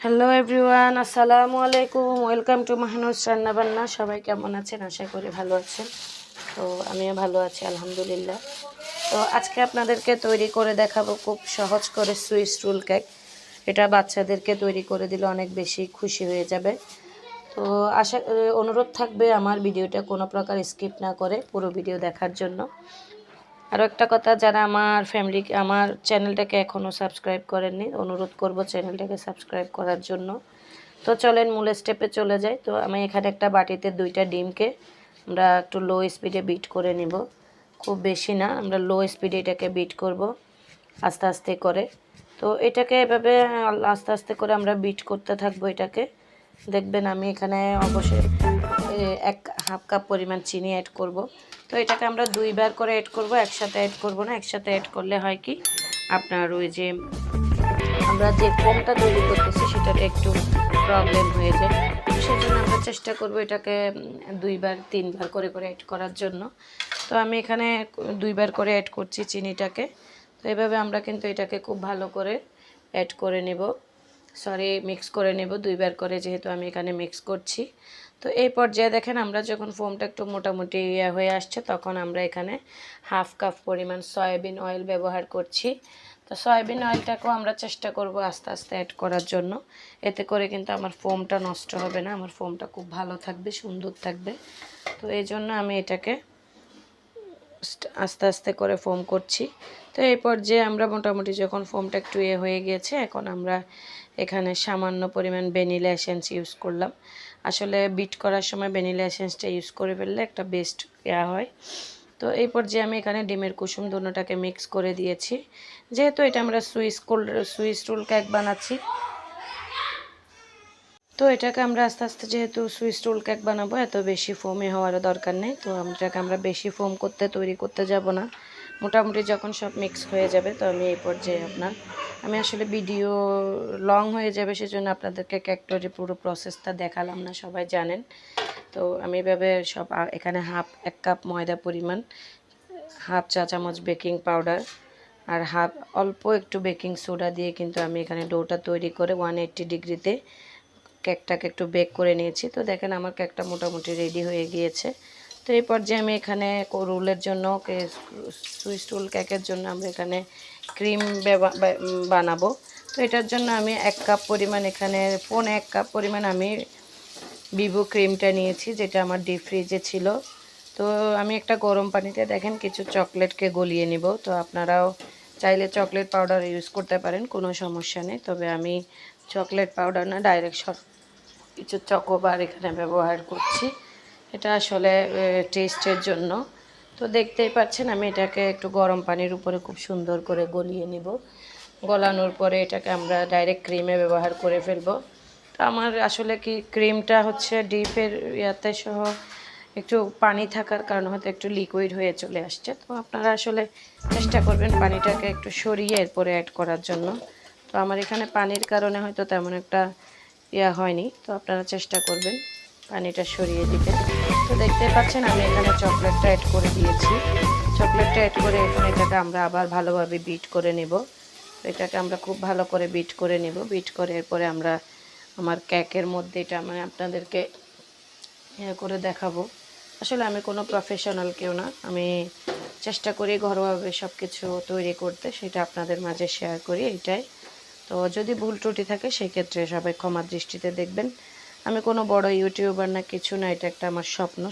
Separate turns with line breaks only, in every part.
Hello everyone, আসসালামু আলাইকুম। Welcome to মাহানুরস রান্না বান্না। সবাই কেমন আছেন? আশা করি ভালো আছেন। তো আমিও ভালো আছি আলহামদুলিল্লাহ। তো আজকে আপনাদেরকে তৈরি করে দেখাবো খুব সহজ করে সুইস রোল কেক। এটা বাচ্চাদেরকে তৈরি করে দিলে অনেক বেশি খুশি হয়ে যাবে। তো অনুরোধ থাকবে আমার ভিডিওটা কোনো প্রকার স্কিপ না করে পুরো ভিডিও দেখার জন্য। আরও একটা কথা, যারা আমার চ্যানেলটাকে এখনও সাবস্ক্রাইব করেননি, অনুরোধ করব চ্যানেলটাকে সাবস্ক্রাইব করার জন্য। তো চলেন মূল স্টেপে চলে যাই। তো আমি এখানে একটা বাটিতে 2টা ডিমকে আমরা একটু লো স্পিডে বিট করে নিব। খুব বেশি না, আমরা লো স্পিডে এটাকে বিট করব আস্তে আস্তে করে। তো এটাকে এভাবে আস্তে আস্তে করে আমরা বিট করতে থাকবো। এটাকে দেখবেন আমি এখানে অবশ্যই 1/2 কাপ পরিমাণ চিনি অ্যাড করব। তো এটাকে আমরা 2বার করে অ্যাড করব, একসাথে অ্যাড করব না। একসাথে অ্যাড করলে হয় কি, আপনার ওই যে আমরা যে ফোমটা তৈরি করতেছি সেটাতে একটু প্রবলেম হয়ে যায়। সেজন্য আমরা চেষ্টা করব এটাকে 2বার 3বার করে করে অ্যাড করার জন্য। তো আমি এখানে 2বার করে অ্যাড করছি চিনিটাকে। তো এভাবে আমরা কিন্তু এটাকে খুব ভালো করে অ্যাড করে নেব, মিক্স করে নেব 2বার করে, যেহেতু আমি এখানে মিক্স করছি। তো এই পর্যায়ে দেখেন আমরা যখন ফোমটা একটু মোটামুটি হয়ে আসছে, তখন আমরা এখানে 1/2 কাপ পরিমাণ সয়াবিন অয়েল ব্যবহার করছি। তো সয়াবিন অয়েলটাকেও আমরা চেষ্টা করব আস্তে আস্তে অ্যাড করার জন্য। এতে করে কিন্তু আমার ফোমটা নষ্ট হবে না, আমার ফোমটা খুব ভালো থাকবে, সুন্দর থাকবে। তো এই জন্য আমি এটাকে আস্তে আস্তে করে ফোম করছি। তো এই পর্যায়ে আমরা মোটামুটি যখন ফোমটা একটু হয়ে গিয়েছে, এখন আমরা এখানে সামান্য পরিমাণ ভ্যানিলা এসেন্স ইউজ করলাম। আসলে বিট করার সময় ভ্যানিলা এসেন্সটা ইউজ করে ফেললে একটা বেস্ট হয়। তো এই পর্যায়ে আমি এখানে ডিমের কুসুম দুটোটাকে মিক্স করে দিয়েছি। যেহেতু এটা আমরা সুইস রোল কেক বানাচ্ছি, তো এটাকে আমরা আস্তে আস্তে যেহেতু সুইস রোল কেক বানাবো, এত বেশি ফোমে হওয়ারও দরকার নেই। তো এটাকে আমরা বেশি ফোম তৈরি করতে যাব না। মোটামুটি যখন সব মিক্স হয়ে যাবে, তো আমি এই পর্যায়ে আমি আসলে ভিডিও লং হয়ে যাবে, সেজন্য আপনাদেরকে কেক তৈরির পুরো প্রসেসটা দেখালাম না, সবাই জানেন। তো আমি এভাবে সব এখানে 1 কাপ ময়দা পরিমাণ, 1/2 চা চামচ বেকিং পাউডার আর অল্প একটু বেকিং সোডা দিয়ে কিন্তু আমি এখানে ডোটা তৈরি করে 180 ডিগ্রিতে কেকটাকে একটু বেক করে নিয়েছি। তো দেখেন আমার কেকটা মোটামুটি রেডি হয়ে গিয়েছে। তো এই পর্যায়ে আমি এখানে রোলের জন্য সুইস রোল কেকের জন্য আমরা এখানে ক্রিম বানাবো। তো এটার জন্য আমি 1 কাপ পরিমাণ এখানে 1 কাপ পরিমাণ আমি বিবো ক্রিমটা নিয়েছি, যেটা আমার ডিপ ফ্রিজে ছিল। তো আমি একটা গরম পানিতে দেখেন কিছু চকলেটকে গলিয়ে নিব। তো আপনারাও চাইলে চকলেট পাউডার ইউজ করতে পারেন, কোনো সমস্যা নেই। তবে আমি চকলেট পাউডার না, ডাইরেক্ট সব কিছু চকোবার এখানে ব্যবহার করছি। এটা আসলে টেস্টের জন্য। তো দেখতেই পাচ্ছেন আমি এটাকে একটু গরম পানির উপরে খুব সুন্দর করে গলিয়ে নিব। গলানোর পরে এটাকে আমরা ডাইরেক্ট ক্রিমে ব্যবহার করে ফেলবো। তো আমার আসলে কি ক্রিমটা হচ্ছে ডিপের ইয়াতে সহ একটু পানি থাকার কারণে হয়তো একটু লিকুইড হয়ে চলে আসছে। তো আপনারা আসলে চেষ্টা করবেন পানিটাকে একটু সরিয়ে এরপরে অ্যাড করার জন্য। তো আমার এখানে পানির কারণে হয়তো তেমন একটা হয়নি। তো আপনারা চেষ্টা করবেন পানিটা সরিয়ে দিতে। তো দেখতে পাচ্ছেন আমি এখানে চকলেটটা অ্যাড করে দিয়েছি। চকলেটটা অ্যাড করে এখন এটাকে আমরা আবার ভালোভাবে বিট করে নেব। তো এটাকে আমরা খুব ভালো করে বিট করে নেব। বিট করে এরপরে আমরা আমার কেকের মধ্যে এটা মানে আপনাদেরকে করে দেখাবো। আসলে আমি কোনো প্রফেশনাল কেউ না, আমি চেষ্টা করি ঘরোয়াভাবে সব কিছু তৈরি করতে, সেটা আপনাদের মাঝে শেয়ার করি, এটাই। তো যদি ভুল ত্রুটি থাকে সেক্ষেত্রে সবাই ক্ষমা দৃষ্টিতে দেখবেন। আমি কোনো বড় ইউটিউবার না, কিছু না, এটা একটা আমার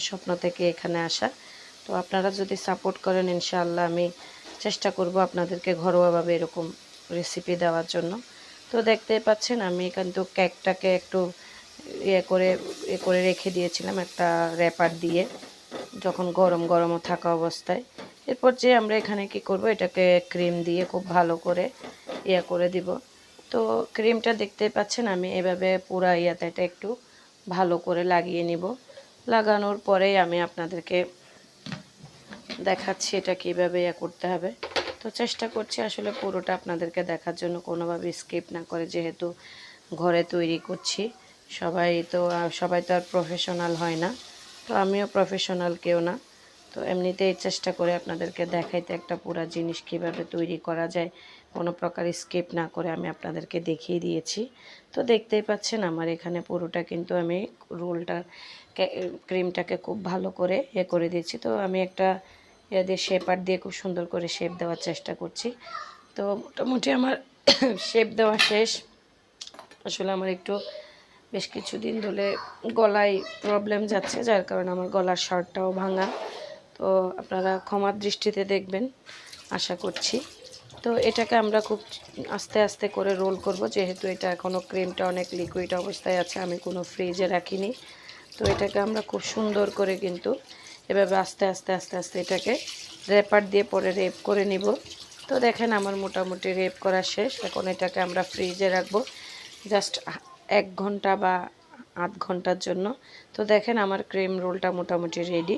স্বপ্ন থেকে এখানে আসা। তো আপনারা যদি সাপোর্ট করেন, ইনশাআল্লাহ আমি চেষ্টা করব আপনাদেরকে ঘরোয়াভাবে এরকম রেসিপি দেওয়ার জন্য। তো দেখতেই পাচ্ছেন আমি কিন্তু কেকটাকে একটু এ করে রেখে দিয়েছিলাম একটা র্যাপার দিয়ে, যখন গরমও থাকা অবস্থায়। এরপর যে আমরা এখানে কি করব, এটাকে ক্রিম দিয়ে খুব ভালো করে করে দিব। তো ক্রিমটা দেখতেই পাচ্ছেন আমি এভাবে পুরা এটা একটু ভালো করে লাগিয়ে নিব। লাগানোর পরেই আমি আপনাদেরকে দেখাচ্ছি এটা কীভাবে করতে হবে। তো চেষ্টা করছি আসলে পুরোটা আপনাদেরকে দেখার জন্য, কোনোভাবে স্কিপ না করে, যেহেতু ঘরে তৈরি করছি। সবাই তো আর প্রফেশনাল হয় না, তো আমিও প্রফেশনাল কেউ না। তো এমনিতেই চেষ্টা করে আপনাদেরকে দেখাইতে একটা পুরা জিনিস কীভাবে তৈরি করা যায়, কোনো প্রকার স্কিপ না করে আমি আপনাদেরকে দেখিয়ে দিয়েছি। তো দেখতেই পাচ্ছেন আমার এখানে পুরোটা কিন্তু আমি রোলটা ক্রিমটাকে খুব ভালো করে করে দিয়েছি। তো আমি একটা দিয়ে শেপার দিয়ে খুব সুন্দর করে শেপ দেওয়ার চেষ্টা করছি। তো মোটামুটি আমার শেপ দেওয়া শেষ। আসলে আমার একটু বেশ কিছুদিন ধরে গলায় প্রবলেম যাচ্ছে, যার কারণে আমার গলার স্বরটাও ভাঙা। তো আপনারা ক্ষমার দৃষ্টিতে দেখবেন আশা করছি। তো এটাকে আমরা খুব আস্তে আস্তে করে রোল করব, যেহেতু এটা এখনও ক্রিমটা অনেক লিকুইড অবস্থায় আছে, আমি কোনো ফ্রিজে রাখিনি। তো এটাকে আমরা খুব সুন্দর করে কিন্তু এভাবে আস্তে আস্তে আস্তে আস্তে এটাকে র্যাপার দিয়ে পরে রেপ করে নিব। তো দেখেন আমার মোটামুটি রেপ করা শেষ। এখন এটাকে আমরা ফ্রিজে রাখবো জাস্ট 1 ঘন্টা বা আধ ঘন্টার জন্য। তো দেখেন আমার ক্রিম রোলটা মোটামুটি রেডি।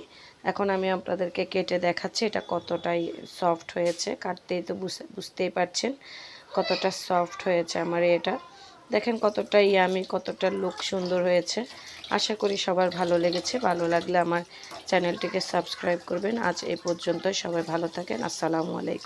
এখন আমি আপনাদেরকে কেটে দেখাচ্ছি এটা কতটাই সফট হয়েছে। কাটতেই তো বুঝতেই পারছেন কতটা সফট হয়েছে আমার এটা। দেখেন কতটা ইয়ামি, কতটা লুক সুন্দর হয়েছে। আশা করি সবার ভালো লেগেছে। ভালো লাগলে আমার চ্যানেলটিকে সাবস্ক্রাইব করবেন। আজ এই পর্যন্তই। সবাই ভালো থাকেন। আসসালামু আলাইকুম।